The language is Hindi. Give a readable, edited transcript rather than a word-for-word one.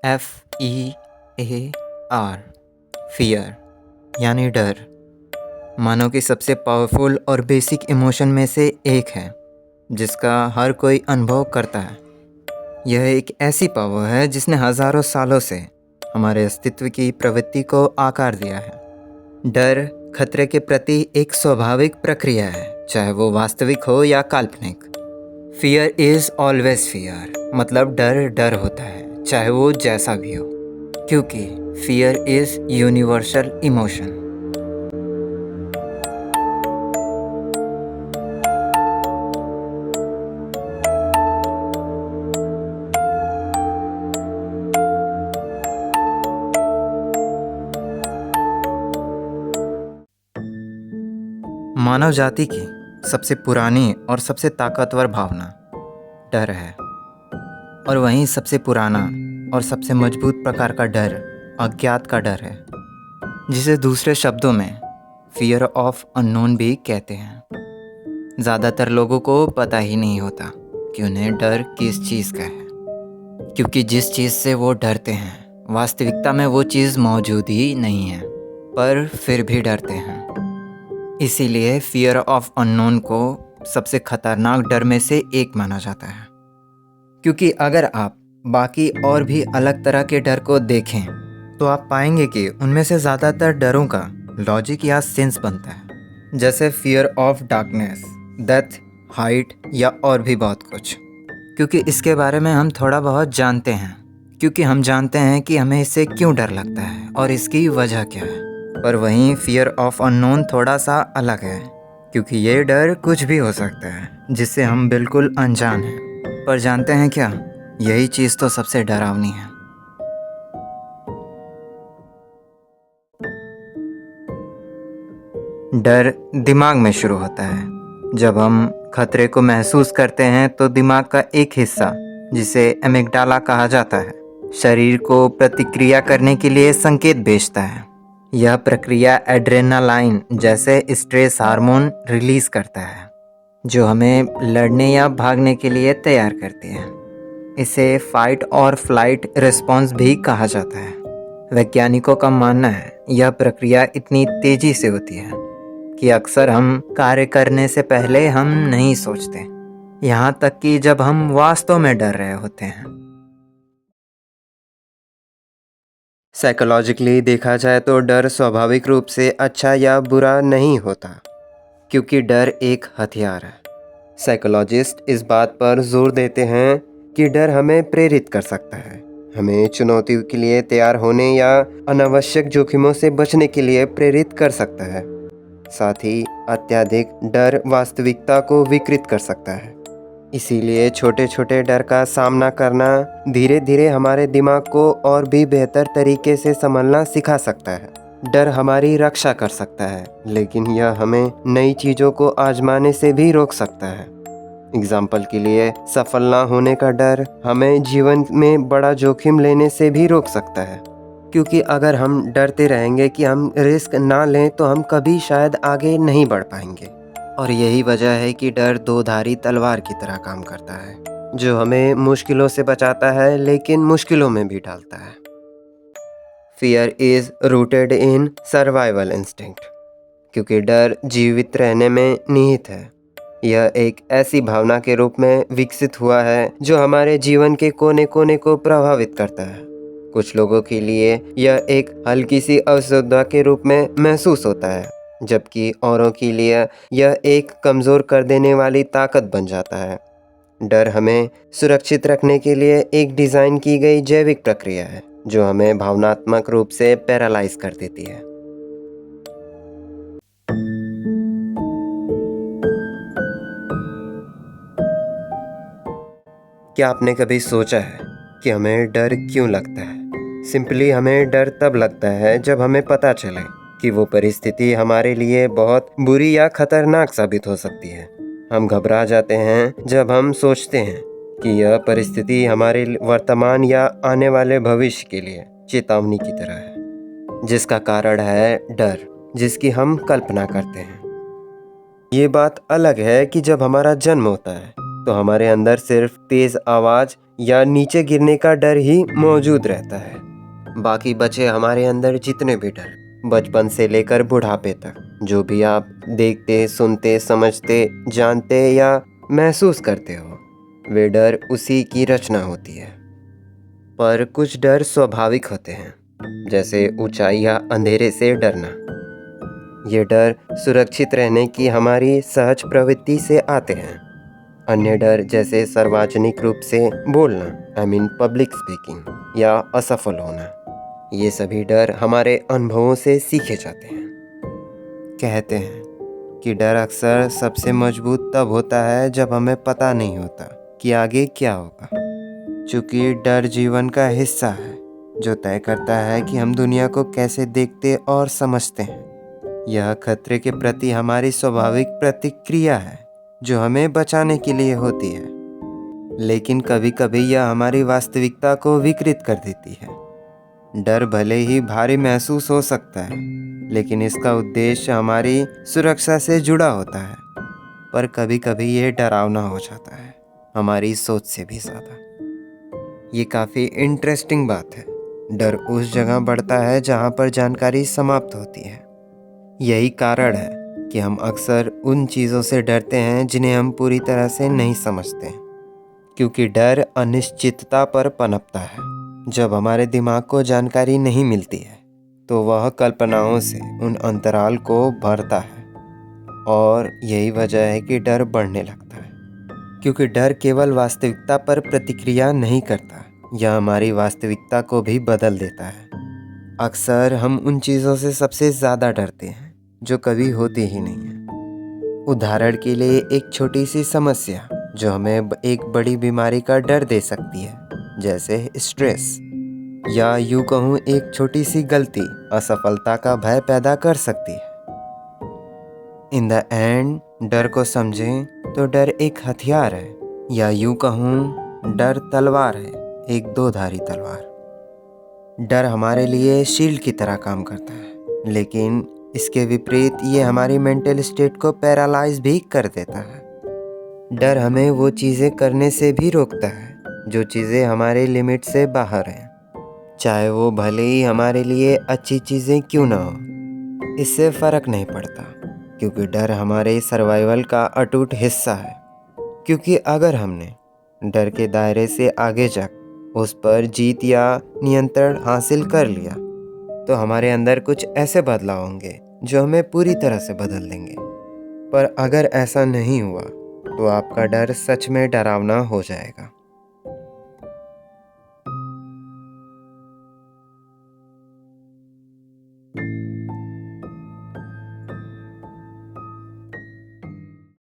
FEAR फियर यानी डर मानव की सबसे पावरफुल और बेसिक इमोशन में से एक है जिसका हर कोई अनुभव करता है। यह एक ऐसी पावर है जिसने हजारों सालों से हमारे अस्तित्व की प्रवृत्ति को आकार दिया है। डर खतरे के प्रति एक स्वाभाविक प्रक्रिया है, चाहे वो वास्तविक हो या काल्पनिक। फियर इज़ ऑलवेज फियर, मतलब डर डर होता है चाहे वो जैसा भी हो, क्योंकि फियर इज़ यूनिवर्सल इमोशन। मानव जाति की सबसे पुरानी और सबसे ताकतवर भावना डर है, और वहीं सबसे पुराना और सबसे मजबूत प्रकार का डर अज्ञात का डर है, जिसे दूसरे शब्दों में फियर ऑफ अननोन भी कहते हैं। ज़्यादातर लोगों को पता ही नहीं होता कि उन्हें डर किस चीज़ का है, क्योंकि जिस चीज़ से वो डरते हैं वास्तविकता में वो चीज़ मौजूद ही नहीं है, पर फिर भी डरते हैं। इसीलिए फियर ऑफ अननोन को सबसे खतरनाक डर में से एक माना जाता है, क्योंकि अगर आप बाकी और भी अलग तरह के डर को देखें तो आप पाएंगे कि उनमें से ज़्यादातर डरों का लॉजिक या सेंस बनता है, जैसे fear of darkness, death, height या और भी बहुत कुछ। क्योंकि इसके बारे में हम थोड़ा बहुत जानते हैं, क्योंकि हम जानते हैं कि हमें इससे क्यों डर लगता है और इसकी वजह क्या है। पर वहीं फियर ऑफ अननोन थोड़ा सा अलग है, क्योंकि ये डर कुछ भी हो सकता है जिससे हम बिल्कुल अनजान हैं। पर जानते हैं क्या, यही चीज़ तो सबसे डरावनी है। डर दिमाग में शुरू होता है। जब हम खतरे को महसूस करते हैं तो दिमाग का एक हिस्सा, जिसे एमिगडाला कहा जाता है, शरीर को प्रतिक्रिया करने के लिए संकेत भेजता है। यह प्रक्रिया एड्रेनालाइन जैसे स्ट्रेस हार्मोन रिलीज करता है, जो हमें लड़ने या भागने के लिए तैयार करती है। इसे फाइट और फ्लाइट रिस्पॉन्स भी कहा जाता है। वैज्ञानिकों का मानना है यह प्रक्रिया इतनी तेजी से होती है कि अक्सर हम कार्य करने से पहले हम नहीं सोचते, यहाँ तक कि जब हम वास्तव में डर रहे होते हैं। साइकोलॉजिकली देखा जाए तो डर स्वाभाविक रूप से अच्छा या बुरा नहीं होता, क्योंकि डर एक हथियार है। साइकोलॉजिस्ट इस बात पर जोर देते हैं कि डर हमें प्रेरित कर सकता है, हमें चुनौतियों के लिए तैयार होने या अनावश्यक जोखिमों से बचने के लिए प्रेरित कर सकता है। साथ ही अत्यधिक डर वास्तविकता को विकृत कर सकता है। इसीलिए छोटे छोटे डर का सामना करना धीरे धीरे हमारे दिमाग को और भी बेहतर तरीके से संभलना सिखा सकता है। डर हमारी रक्षा कर सकता है, लेकिन यह हमें नई चीज़ों को आजमाने से भी रोक सकता है। एग्जाम्पल के लिए, सफल ना होने का डर हमें जीवन में बड़ा जोखिम लेने से भी रोक सकता है, क्योंकि अगर हम डरते रहेंगे कि हम रिस्क ना लें तो हम कभी शायद आगे नहीं बढ़ पाएंगे। और यही वजह है कि डर दो धारी तलवार की तरह काम करता है, जो हमें मुश्किलों से बचाता है लेकिन मुश्किलों में भी डालता है। Fear is rooted in survival instinct, क्योंकि डर जीवित रहने में निहित है। यह एक ऐसी भावना के रूप में विकसित हुआ है जो हमारे जीवन के कोने कोने को प्रभावित करता है। कुछ लोगों के लिए यह एक हल्की सी असुविधा के रूप में महसूस होता है, जबकि औरों के लिए यह एक कमज़ोर कर देने वाली ताकत बन जाता है। डर हमें सुरक्षित रखने के लिए एक डिज़ाइन की गई जैविक प्रक्रिया है, जो हमें भावनात्मक रूप से पैरालाइज कर देती है। क्या आपने कभी सोचा है कि हमें डर क्यों लगता है? सिंपली हमें डर तब लगता है जब हमें पता चले कि वो परिस्थिति हमारे लिए बहुत बुरी या खतरनाक साबित हो सकती है। हम घबरा जाते हैं जब हम सोचते हैं कि यह परिस्थिति हमारे वर्तमान या आने वाले भविष्य के लिए चेतावनी की तरह है, जिसका कारण है डर, जिसकी हम कल्पना करते हैं। ये बात अलग है कि जब हमारा जन्म होता है तो हमारे अंदर सिर्फ तेज आवाज या नीचे गिरने का डर ही मौजूद रहता है। बाकी बचे हमारे अंदर जितने भी डर, बचपन से लेकर बुढ़ापे तक, जो भी आप देखते, सुनते, समझते, जानते या महसूस करते हो, वे डर उसी की रचना होती है। पर कुछ डर स्वाभाविक होते हैं, जैसे ऊंचाई या अंधेरे से डरना। ये डर सुरक्षित रहने की हमारी सहज प्रवृत्ति से आते हैं। अन्य डर जैसे सार्वजनिक रूप से बोलना, पब्लिक स्पीकिंग, या असफल होना, ये सभी डर हमारे अनुभवों से सीखे जाते हैं। कहते हैं कि डर अक्सर सबसे मजबूत तब होता है जब हमें पता नहीं होता कि आगे क्या होगा। चूँकि डर जीवन का हिस्सा है जो तय करता है कि हम दुनिया को कैसे देखते और समझते हैं। यह खतरे के प्रति हमारी स्वाभाविक प्रतिक्रिया है जो हमें बचाने के लिए होती है, लेकिन कभी कभी यह हमारी वास्तविकता को विकृत कर देती है। डर भले ही भारी महसूस हो सकता है, लेकिन इसका उद्देश्य हमारी सुरक्षा से जुड़ा होता है। पर कभी कभी यह डरावना हो जाता है, हमारी सोच से भी ज़्यादा। ये काफ़ी इंटरेस्टिंग बात है। डर उस जगह बढ़ता है जहाँ पर जानकारी समाप्त होती है। यही कारण है कि हम अक्सर उन चीज़ों से डरते हैं जिन्हें हम पूरी तरह से नहीं समझते, क्योंकि डर अनिश्चितता पर पनपता है। जब हमारे दिमाग को जानकारी नहीं मिलती है तो वह कल्पनाओं से उन अंतराल को भरता है, और यही वजह है कि डर बढ़ने लगता है। क्योंकि डर केवल वास्तविकता पर प्रतिक्रिया नहीं करता, यह हमारी वास्तविकता को भी बदल देता है। अक्सर हम उन चीज़ों से सबसे ज़्यादा डरते हैं जो कभी होती ही नहीं है। उदाहरण के लिए एक छोटी सी समस्या जो हमें एक बड़ी बीमारी का डर दे सकती है, जैसे स्ट्रेस, या यूँ कहूँ एक छोटी सी गलती असफलता का भय पैदा कर सकती है। इन द एंड, डर को समझें तो डर एक हथियार है, या यूँ कहूँ डर तलवार है, एक दो-धारी तलवार। डर हमारे लिए शील्ड की तरह काम करता है, लेकिन इसके विपरीत ये हमारी मेंटल स्टेट को पैरालाइज भी कर देता है। डर हमें वो चीज़ें करने से भी रोकता है जो चीज़ें हमारे लिमिट से बाहर हैं, चाहे वो भले ही हमारे लिए अच्छी चीज़ें क्यों ना हो। इससे फ़र्क नहीं पड़ता, क्योंकि डर हमारे सर्वाइवल का अटूट हिस्सा है। क्योंकि अगर हमने डर के दायरे से आगे जाकर उस पर जीत या नियंत्रण हासिल कर लिया, तो हमारे अंदर कुछ ऐसे बदलाव होंगे जो हमें पूरी तरह से बदल देंगे। पर अगर ऐसा नहीं हुआ तो आपका डर सच में डरावना हो जाएगा।